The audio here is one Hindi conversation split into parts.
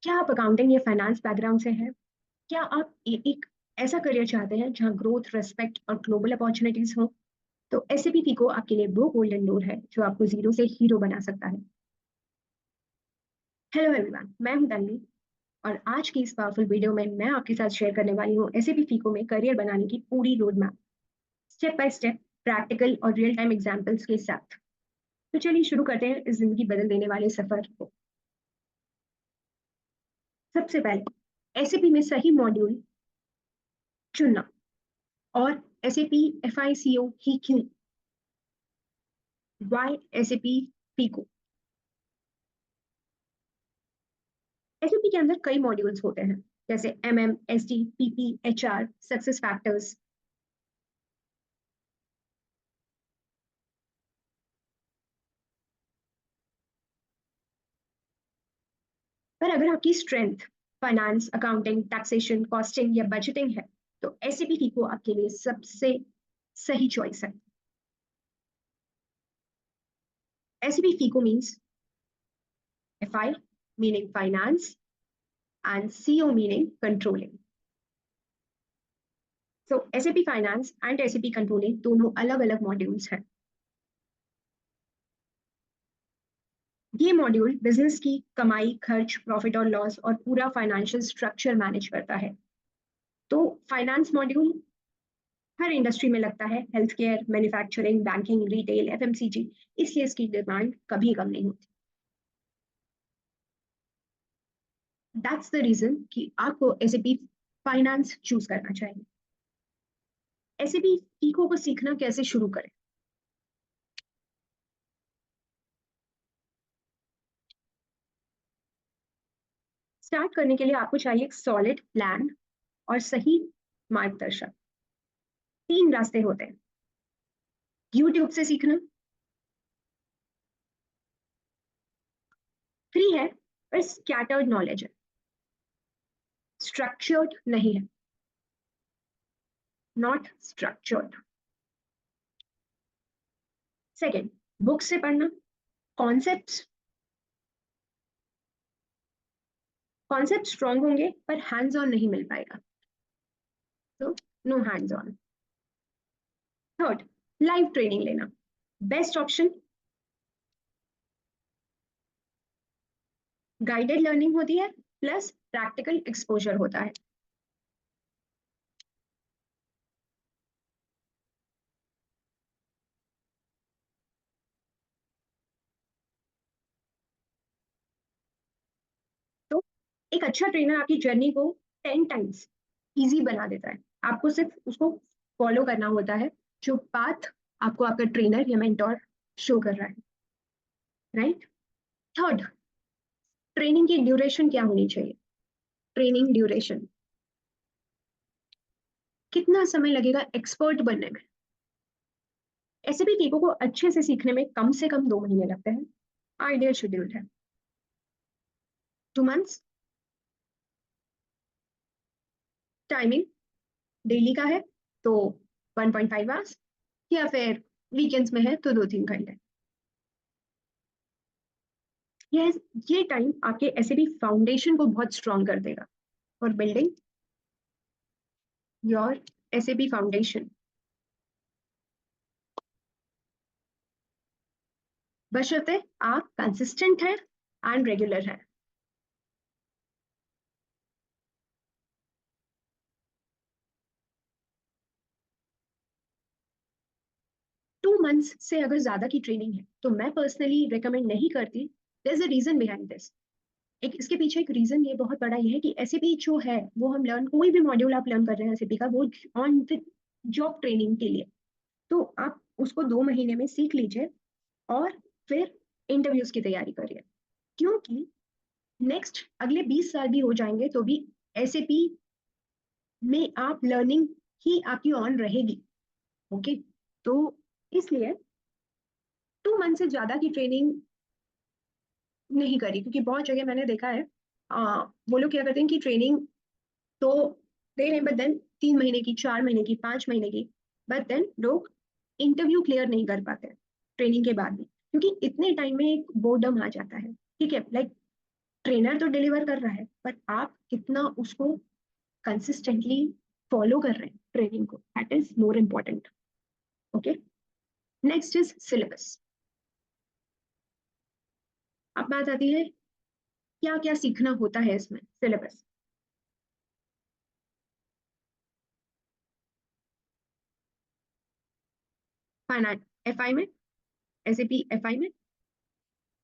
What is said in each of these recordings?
क्या आप अकाउंटिंग या फाइनेंस बैकग्राउंड से हैं? क्या आप एक ऐसा करियर चाहते हैं जहां ग्रोथ, रिस्पेक्ट और ग्लोबल अपॉर्चुनिटीज हो? तो एसएपी फीको आपके लिए वो गोल्डन डोर है जो आपको जीरो से हीरो बना सकता है। हेलो एवरीवन, मैं हूं तन्वी और आज की इस पावरफुल वीडियो में मैं आपके साथ शेयर करने वाली हूं एसएपी फीको में करियर बनाने की पूरी road map, step by step, practical और रियल टाइम एग्जांपल्स के साथ। तो चलिए शुरू करते हैं इस जिंदगी बदल देने वाले सफर को। सबसे पहले एसएपी में सही मॉड्यूल चुनना। और एसएपी एफआईसीओ ही क्यों? Y SAP फीको? एसएपी के अंदर कई मॉड्यूल्स होते हैं, जैसे MM, SD, PP, HR, success factors. पर अगर आपकी strength finance, accounting, taxation, costing या बजटिंग है, तो एसएपी फीको आपके लिए सबसे सही चॉइस है। SAP FICO means FI meaning finance and CO meaning controlling. So SAP finance and SAP controlling दोनों अलग अलग मॉड्यूल्स हैं। ये मॉड्यूल बिजनेस की कमाई, खर्च, प्रॉफिट और लॉस और पूरा फाइनेंशियल स्ट्रक्चर मैनेज करता है। तो फाइनेंस मॉड्यूल हर इंडस्ट्री में लगता है, health care, manufacturing, banking, retail, FMCG, इसलिए इसकी डिमांड कभी कम नहीं होती। दैट्स द रीजन कि आपको एसएपी फाइनेंस चूज करना चाहिए। एसएपी फीको को सीखना कैसे शुरू करें? स्टार्ट करने के लिए आपको चाहिए एक सॉलिड प्लान और सही मार्गदर्शक। तीन रास्ते होते हैं। यूट्यूब से सीखना फ्री है, पर स्कैटर्ड नॉलेज है, स्ट्रक्चर्ड नहीं है, नॉट स्ट्रक्चर्ड। सेकेंड, बुक से पढ़ना। कॉन्सेप्ट कॉन्सेप्ट स्ट्रांग होंगे पर हैंड्स ऑन नहीं मिल पाएगा, तो no hands on. Third, live training लेना, बेस्ट ऑप्शन। गाइडेड लर्निंग होती है, प्लस प्रैक्टिकल एक्सपोजर होता है। 1 अच्छा ट्रेनर आपकी जर्नी को 10 टाइम्स इजी बना देता है। आपको सिर्फ उसको फॉलो करना होता है, जो पाथ आपको आपका ट्रेनर या मेंटोर शो कर रहा है, राइट। थर्ड, ट्रेनिंग की ड्यूरेशन क्या होनी चाहिए? ट्रेनिंग ड्यूरेशन, कितना समय लगेगा एक्सपर्ट बनने में? ऐसे भी टीकों को अच्छे से सीखने में कम से कम 2 महीने लगते हैं। आइडियल शेड्यूल है 2 मंथ्स। टाइमिंग डेली का है तो 1.5 आवर्स, या फिर वीकेंड्स में है तो 2-3 घंटे। ये ये टाइम आपके ऐसे भी फाउंडेशन को बहुत स्ट्रॉन्ग कर देगा फॉर बिल्डिंग योर ऐसे भी फाउंडेशन। बशर्ते आप कंसिस्टेंट है एंड रेगुलर है। 2 मंथ्स से अगर ज्यादा की ट्रेनिंग है तो मैं पर्सनली रिकमेंड नहीं करती। There is a reason behind this. एक इसके पीछे एक रीजन ये बहुत बड़ा ये है कि एसएपी जो है वो हम लर्न, कोई भी मॉड्यूल आप लर्न कर रहे हैं एसएपी का, वो ऑन द जॉब ट्रेनिंग के लिए। तो आप उसको 2 महीने में सीख लीजिए और फिर इंटरव्यूज की तैयारी करिए। क्योंकि नेक्स्ट अगले 20 साल भी हो जाएंगे तो भी एसएपी में आप लर्निंग ही आपकी ऑन रहेगी। ओके, तो इसलिए 2 मंथ से ज्यादा की ट्रेनिंग नहीं करी, क्योंकि बहुत जगह मैंने देखा है वो लोग क्या करते हैं कि ट्रेनिंग तो दे रहे हैं, बट देन 3 महीने की, 4 महीने की, 5 महीने की, बट देन लोग इंटरव्यू क्लियर नहीं कर पाते ट्रेनिंग के बाद भी, क्योंकि इतने टाइम में एक बोर्डम आ जाता है। ठीक है, लाइक ट्रेनर तो डिलीवर कर रहा है, पर आप कितना उसको कंसिस्टेंटली फॉलो कर रहे हैं ट्रेनिंग को, that is more important. Okay, next is syllabus. अब बात आती है क्या क्या सीखना होता है इसमें सिलेबस। फाइनेंस एफआई में, एसएपी एफआई में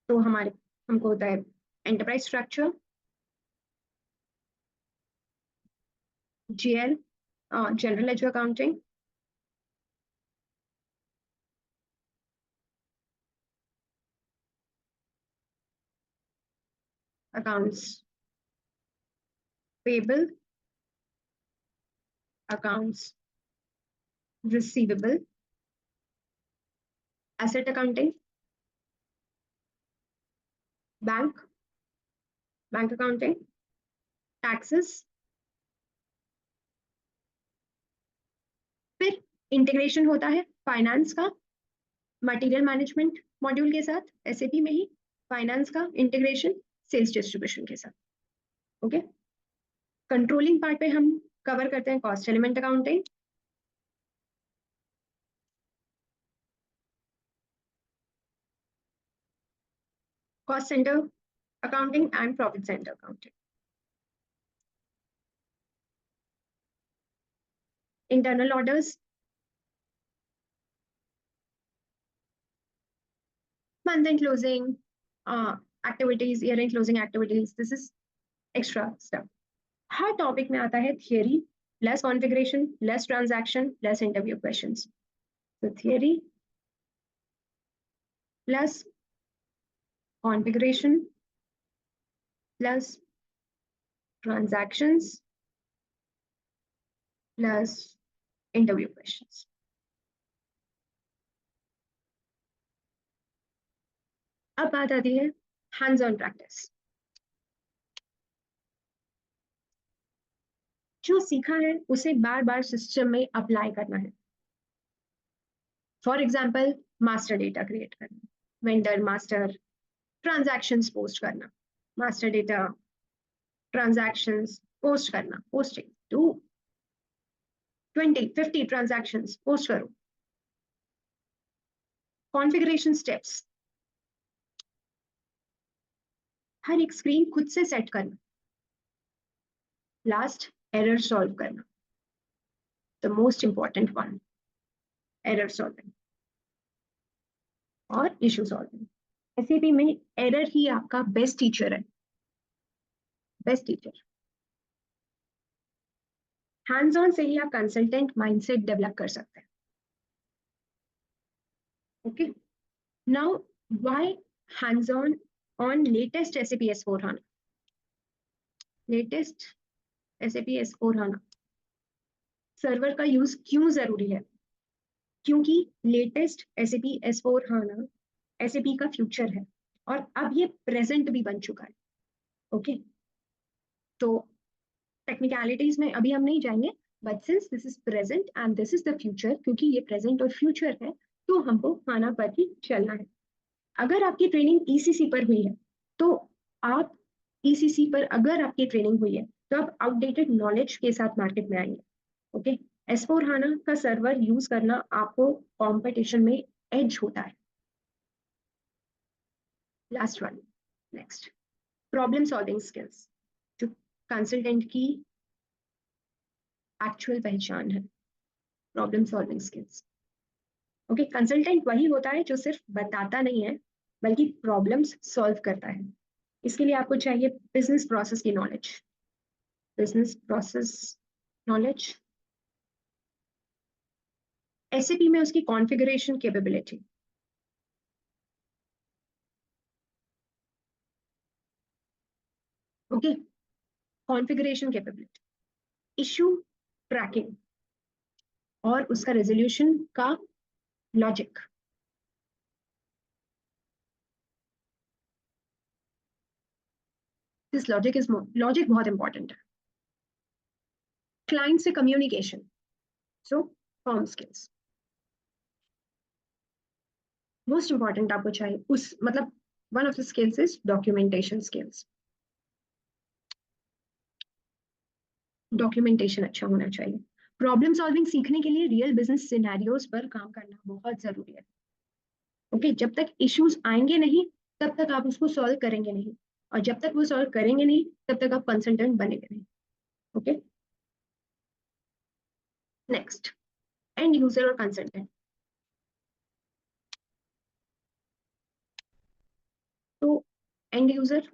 तो हमारे हमको होता है enterprise structure, GL, general ledger accounting, accounts payable, accounts receivable, asset accounting, bank bank accounting, taxes, फिर इंटीग्रेशन होता है फाइनेंस का मटेरियल मैनेजमेंट मॉड्यूल के साथ, एसएपी में ही फाइनेंस का इंटीग्रेशन सेल्स डिस्ट्रीब्यूशन के साथ। ओके, कंट्रोलिंग पार्ट पे हम कवर करते हैं cost element accounting, cost centre accounting and profit centre accounting, internal orders, month end closing activities, year end closing activities, this is extra stuff। हर टॉपिक में आता है theory plus configuration plus transaction plus interview questions. तो theory plus configuration plus transactions plus interview questions. अब बात आती है हैंड्स ऑन प्रैक्टिस। जो सीखा है उसे बार बार सिस्टम में अप्लाई करना है। For example master data create करना, वेंडर मास्टर ट्रांजैक्शंस पोस्ट करना, मास्टर डेटा ट्रांजैक्शंस पोस्ट करना, पोस्टिंग टू 20-50 ट्रांजैक्शंस पोस्ट करो। कॉन्फ़िगरेशन स्टेप्स, हर एक स्क्रीन खुद से सेट करना। लास्ट, एरर सॉल्व करना, the most important one, error solving और इशू सॉल्विंग। एसएपी में एरर ही आपका बेस्ट टीचर है, बेस्ट टीचर। हैंड्स ऑन से ही आप कंसल्टेंट माइंडसेट डेवलप कर सकते हैं। Okay, now why hands on latest SAP S/4HANA। Latest SAP S/4HANA server का यूज क्यों जरूरी है? क्योंकि लेटेस्ट एसएपी S/4HANA एसएपी का फ्यूचर है और अब ये प्रेजेंट भी बन चुका है। ओके, तो टेक्निकलिटीज में अभी हम नहीं जाएंगे, but since this is present and this is the future, क्योंकि ये प्रेजेंट और फ्यूचर है तो हमको हाना पर ही चलना है। अगर आपकी ट्रेनिंग ईसीसी पर हुई है तो आप ईसीसी पर अगर आपकी ट्रेनिंग हुई है तो आप आउटडेटेड नॉलेज के साथ मार्केट में आएंगे। ओके, S/4HANA का सर्वर यूज करना आपको कंपटीशन में एज होता है। Last one, next, problem solving skills, जो कंसल्टेंट की एक्चुअल पहचान है, problem solving skills. Okay, consultant वही होता है जो सिर्फ बताता नहीं है बल्कि प्रॉब्लम्स सॉल्व करता है। इसके लिए आपको चाहिए बिजनेस प्रोसेस की knowledge, business process knowledge, SAP में उसकी configuration capability, okay, configuration capability, issue tracking और उसका रेजोल्यूशन का लॉजिक। दिस लॉजिक बहुत इंपॉर्टेंट है। क्लाइंट से communication, so form skills most important आपको चाहिए। उस मतलब one of the skills is documentation skills. Documentation अच्छा होना चाहिए। प्रॉब्लम सॉल्विंग सीखने के लिए रियल बिजनेस सिनेरियोज पर काम करना बहुत जरूरी है। ओके, जब तक इश्यूज आएंगे नहीं तब तक आप उसको सॉल्व करेंगे नहीं, और जब तक वो सॉल्व करेंगे नहीं तब तक आप कंसल्टेंट बनेंगे नहीं। ओके, नेक्स्ट, एंड यूजर और कंसल्टेंट। तो एंड यूजर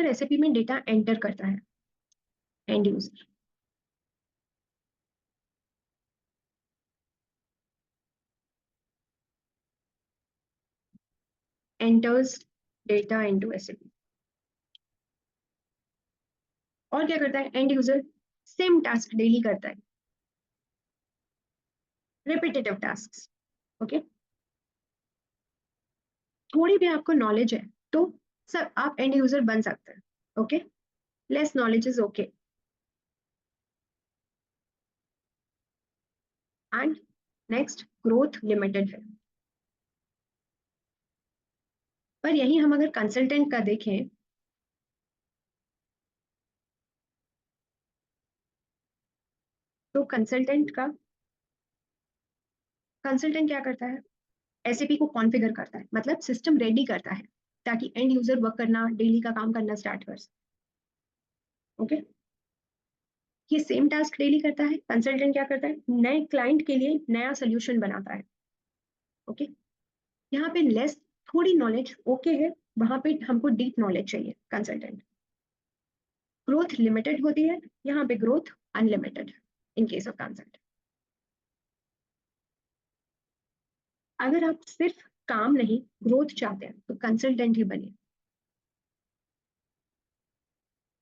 एसएपी में डेटा एंटर करता है। And user enters data into SAP. और क्या करता है and user? Same task daily करता है, रिपीटेटिव टास्क। ओके, थोड़ी भी आपको नॉलेज है तो सर आप एंड यूजर बन सकते हैं। Okay, less knowledge is okay. And next, growth limited है। पर यही हम अगर कंसल्टेंट का देखें तो कंसल्टेंट क्या करता है? एसएपी को कॉन्फ़िगर करता है, मतलब सिस्टम रेडी करता है ताकि एंड यूजर वर्क करना, डेली का काम करना स्टार्ट कर सके। ओके, ये सेम टास्क डेली करता है। कंसल्टेंट क्या करता है? नए क्लाइंट के लिए नया सोल्यूशन बनाता है। ओके, यहाँ पे लेस, थोड़ी नॉलेज ओके है, वहां पे हमको डीप नॉलेज चाहिए कंसल्टेंट। ग्रोथ लिमिटेड होती है, यहाँ पे growth unlimited in case of consultant. अगर आप सिर्फ काम नहीं ग्रोथ चाहते हैं तो कंसल्टेंट ही बनिए।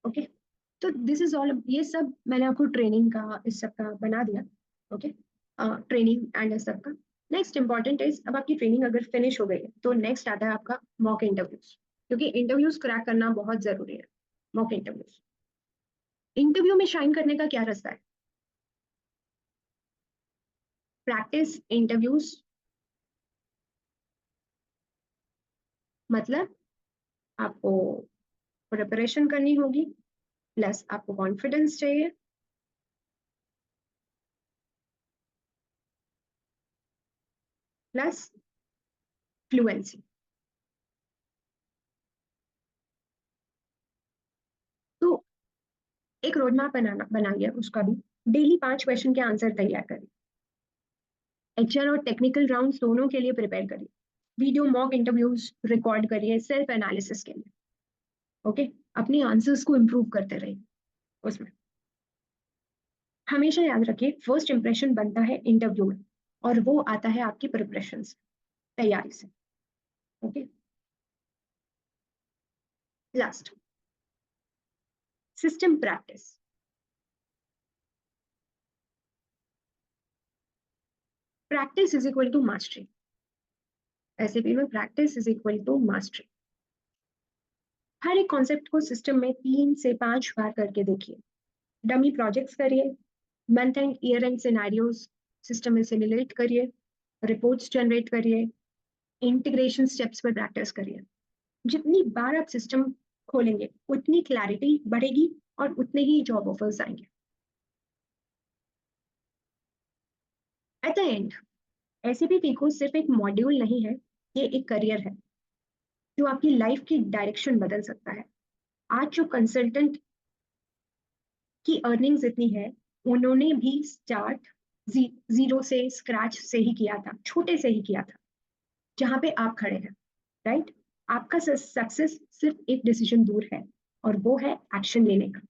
ओके, तो दिस इज ऑल, ये सब मैंने आपको ट्रेनिंग का इस सब का बना दिया। ओके, ट्रेनिंग एंड इस सब का। नेक्स्ट इंपॉर्टेंट इज, अब आपकी ट्रेनिंग अगर फिनिश हो गई है तो नेक्स्ट आता है आपका मॉक इंटरव्यूज, क्योंकि इंटरव्यूज क्रैक करना बहुत जरूरी है। मॉक इंटरव्यूज, इंटरव्यू में शाइन करने का क्या रास्ता है? प्रैक्टिस इंटरव्यूज, मतलब आपको प्रिपरेशन करनी होगी, प्लस आपको कॉन्फिडेंस चाहिए, प्लस फ्लुएंसी। तो एक रोड मैप बनाइए, उसका भी डेली 5 क्वेश्चन के आंसर तैयार करिए। एचआर और टेक्निकल राउंड दोनों के लिए प्रिपेयर करिए। वीडियो मॉक इंटरव्यूज रिकॉर्ड करिए सेल्फ एनालिसिस के लिए। ओके, अपने आंसर्स को इम्प्रूव करते रहिए उसमें। हमेशा याद रखिए, फर्स्ट इंप्रेशन बनता है इंटरव्यू में, और वो आता है आपकी प्रिपरेशन से, तैयारी से। Okay, last, system practice. Practice is equal to mastery. SAP में practice is equal to mastery. हर एक कॉन्सेप्ट को सिस्टम में 3 से 5 बार करके देखिए। डमी प्रोजेक्ट्स करिए, month and year and scenarios system में सिमुलेट करिए, रिपोर्ट्स जनरेट करिए, इंटीग्रेशन स्टेप्स पर प्रैक्टिस करिए। जितनी बार आप सिस्टम खोलेंगे उतनी क्लैरिटी बढ़ेगी और उतने ही जॉब ऑफर्स आएंगे। एट द एंड, एसएपी को सिर्फ एक मॉड्यूल नहीं है, ये एक करियर है जो आपकी लाइफ की डायरेक्शन बदल सकता है। आज जो कंसल्टेंट की अर्निंग्स इतनी है, उन्होंने भी स्टार्ट जीरो से, स्क्रैच से ही किया था, छोटे से ही किया था, जहां पे आप खड़े हैं। राइट, आपका सक्सेस सिर्फ एक डिसीजन दूर है, और वो है एक्शन लेने का।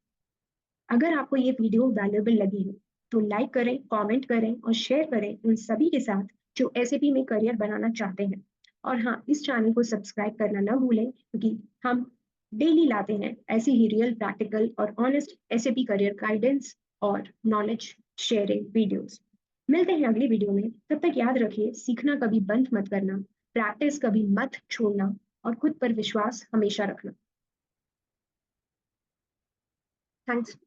अगर आपको ये वीडियो वैल्यूएबल लगी हो तो लाइक करें, कमेंट करें और शेयर करें उन सभी के साथ जो एसएपी में करियर बनाना चाहते हैं। और हाँ, इस चैनल को सब्सक्राइब करना ना भूलें, क्योंकि हम डेली लाते हैं ऐसी ही रियल, प्रैक्टिकल और ऑनेस्ट एसएपी करियर गाइडेंस और नॉलेज शेयरिंग वीडियोस। मिलते हैं अगली वीडियो में, तब तक याद रखिए, सीखना कभी बंद मत करना, प्रैक्टिस कभी मत छोड़ना, और खुद पर विश्वास हमेशा रखना। थैंक्स।